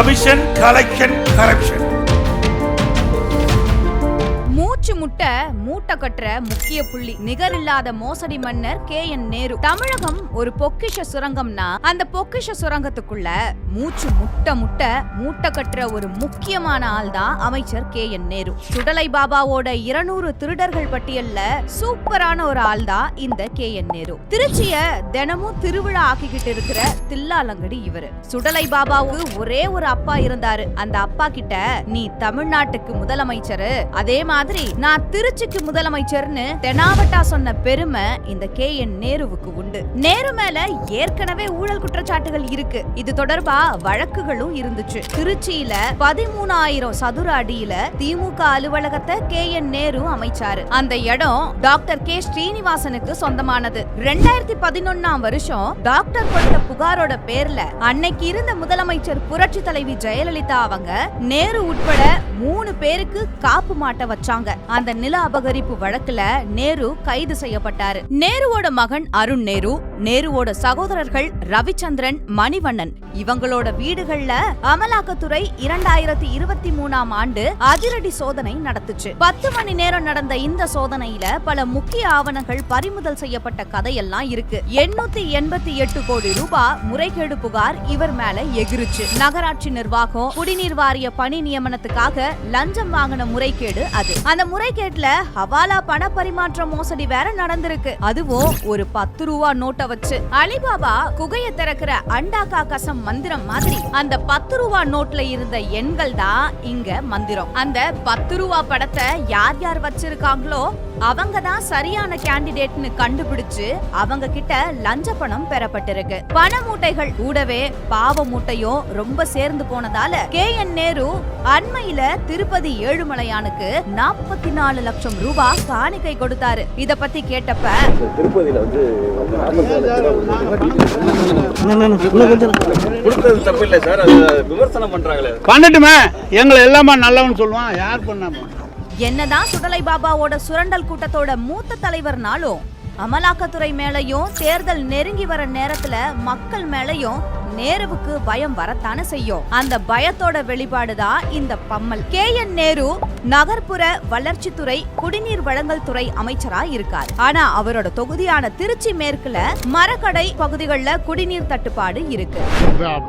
Commission, collection, corruption. மூச்சு முட்ட மூட்டை கட்டுற முக்கிய புள்ளி நிகரில்லாத மோசடி மன்னர் KN நேரு. தமிழகம் ஒரு பொக்கிஷ சுரங்கம்னா அந்த பொக்கிஷ சுரங்கத்துக்குள்ள மூச்சு முட்ட மூட்டை கட்டுற ஒரு முக்கியமான ஆள் தான் அமைச்சர் KN நேரு. சுடலை பாபாவோட 200 திருடர்கள் பட்டியல்ல சூப்பரான ஒரு ஆள் தான் இந்த KN நேரு. திருச்சிய தினமும் திருவிழா ஆக்கிக்கிட்டு இருக்கிற தில்லாலங்கடி இவரு. சுடலை பாபாவுக்கு ஒரே ஒரு அப்பா இருந்தாரு. அந்த அப்பா கிட்ட நீ தமிழ்நாட்டுக்கு முதலமைச்சரு, அதே மாதிரி நான் திருச்சிக்கு முதலமைச்சர்னு தெனாவட்டா சொன்ன பெருமை இந்த KN நேருவுக்கு உண்டு. நேரு மேல ஏற்கனவே ஊழல் குற்றச்சாட்டுகள் இருக்கு. இது தொடர்பா வழக்குகளும் இருந்துச்சு. திருச்சியில 13,000 சதுர அடியில திமுக அலுவலகத்தை KN நேரு அமைச்சாரு. அந்த இடம் டாக்டர் K ஸ்ரீனிவாசனுக்கு சொந்தமானது. 2011ஆம் வருஷம் டாக்டர் கொடுத்த புகாரோட பேர்ல அன்னைக்கு இருந்த முதலமைச்சர் புரட்சி தலைவி ஜெயலலிதா அவங்க நேரு உட்பட 3 பேருக்கு காப்பு மாட்ட வச்சாங்க. அந்த நில அபகரிப்பு வழக்குல நேரு கைது செய்யப்பட்டாரு. நேருவோட மகன் அருண் நேரு, நேருவோட சகோதரர்கள் ரவிச்சந்திரன், மணிவண்ணன் இவங்களோட வீடுகள்ல அமலாக்கத்துறை 2023ஆம் ஆண்டு அதிரடி சோதனை நடத்துச்சு. 10 மணி நேரம் நடந்த இந்த சோதனையில பல முக்கிய ஆவணங்கள் பறிமுதல் செய்யப்பட்ட கதையெல்லாம் இருக்கு. 888 கோடி ரூபாய் முறைகேடு புகார் இவர் மேல எகிருச்சு. நகராட்சி நிர்வாகம் குடிநீர் வாரிய பணி நியமனத்துக்காக லஞ்சம் வாங்கின முறைகேடு அது. அந்த முறைகேட்டுல ஹவாலா பண பரிமாற்ற மோசடி வேற நடந்திருக்கு. அதுவும் ஒரு 10 ரூபா நோட்டை வச்சு. அலிபாபா குகைய திறக்கிற அண்டாக்கா கசம் மந்திரம் மாதிரி அந்த 10 ரூபா நோட்ல இருந்த எண்கள் தான் இங்க மந்திரம். அந்த 10 ரூபா படத்தை யார் யார் வச்சிருக்காங்களோ அவங்க தான் சரியான கேண்டிடேட்னு கண்டுபிடிச்சு அவங்க கிட்ட லஞ்ச பணம் பெறப்பட்டிருக்கு. பண மூட்டைகள் கூடவே பாவ மூட்டையும் ரொம்ப சேர்ந்து போனதால KN நேரு அண்மையில திருப்பதி ஏழுமலையானுக்கு 44 லட்சம் ரூபாய் காணிக்கை கொடுத்தாரு. இத பத்தி கேட்டப்ப திருப்பதியில வந்து விமர்சனம் பண்றாங்களே, பண்ணட்டுமே, எங்களை எல்லாமே நல்லவன் சொல்லுவான், யார் பண்ணாம. என்னதான் சுடலை பாபாவோட சுரண்டல் கூட்டத்தோட மூத்த தலைவர்னாலும் அமலாக்கத்துறை மேலையும் தேர்தல் நெருங்கி வர நேரத்துல மக்கள் மேலையும் நேருவுக்கு பயம் வரத்தானே செய்யும். அந்த பயத்தோட வெளிப்பாடுதான் இந்த பம்மல். KN நேரு நகர்ப்புற வளர்ச்சித்துறை குடிநீர் வழங்கல் துறை அமைச்சரா இருக்கார். ஆனா அவரோட தொகுதியான திருச்சி மேற்குல மரக்கடை பகுதிகளில் குடிநீர் தட்டுப்பாடு இருக்கு.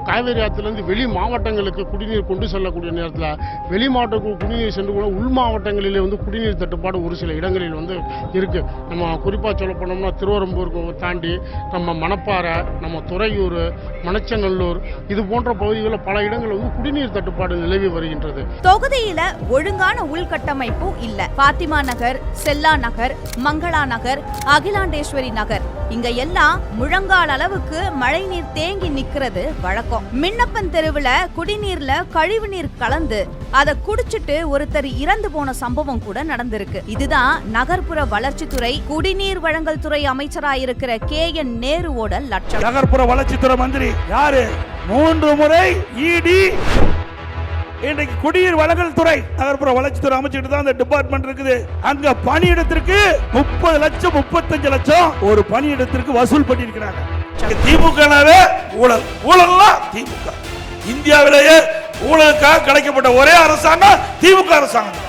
காவேரி ஆத்துல இருந்து வெளி மாவட்டங்களுக்கு குடிநீர் கொண்டு செல்லக்கூடிய நேரத்துல வெளி மாவட்டங்களுக்கு குடிநீர் சென்று கூட உள் மாவட்டங்களிலே வந்து குடிநீர் தட்டுப்பாடு ஒரு சில இடங்களில் வந்து இருக்கு. நம்ம குறிப்பா சொல்ல போனோம்னா திருவரம்பூருக்கு தாண்டி நம்ம மணப்பாறை, நம்ம துறையூர், மணச்சநல்லூர் இது போன்ற பகுதிகளில் பல இடங்களில் வந்து குடிநீர் தட்டுப்பாடு நிலவி வருகின்றது. தொகுதியில ஒழுங்கான உள்கட்டமைப்பு இல்ல. பாத்திமா நகர், செல்லா நகர், மங்களா நகர், அகிலாண்டேஸ்வரி நகர் இங்க எல்லாம் முழங்கால் அளவுக்கு மழை நீர் தேங்கி நிக்கிறது வழக்கம். மின்னப்பன் தெருவுல குடிநீர்ல கழிவு நீர் கலந்து அதை குடிச்சிட்டு ஒருத்தர் இறந்து போன சம்பவம் கூட நடந்திருக்கு. இதுதான் நகர்ப்புற வளர்ச்சித்துறை குடிநீர் வழங்கல் துறை அமைச்சரா இருக்கிற KN நேருவோட லட்சம். நகர்ப்புற வளர்ச்சித்துறை மந்திரி யாரு? 3 முறை ED. இன்றைக்கு குடிநீர் வழங்கல் துறை நகர்ப்புற வளர்ச்சித்துறை அமைச்சிட்டு தான் அந்த டிபார்ட்மெண்ட் இருக்குது. அங்க பணியிடத்திற்கு 30 லட்சம் 35 லட்சம் ஒரு பணியிடத்திற்கு வசூல் பண்ணியிருக்கிறாங்க. திமுகவே ஊழல், ஊழல்லாம் திமுக. இந்தியாவிலேயே ஊழலுக்காக கிடைக்கப்பட்ட ஒரே அரசாங்கம் திமுக அரசாங்கம்.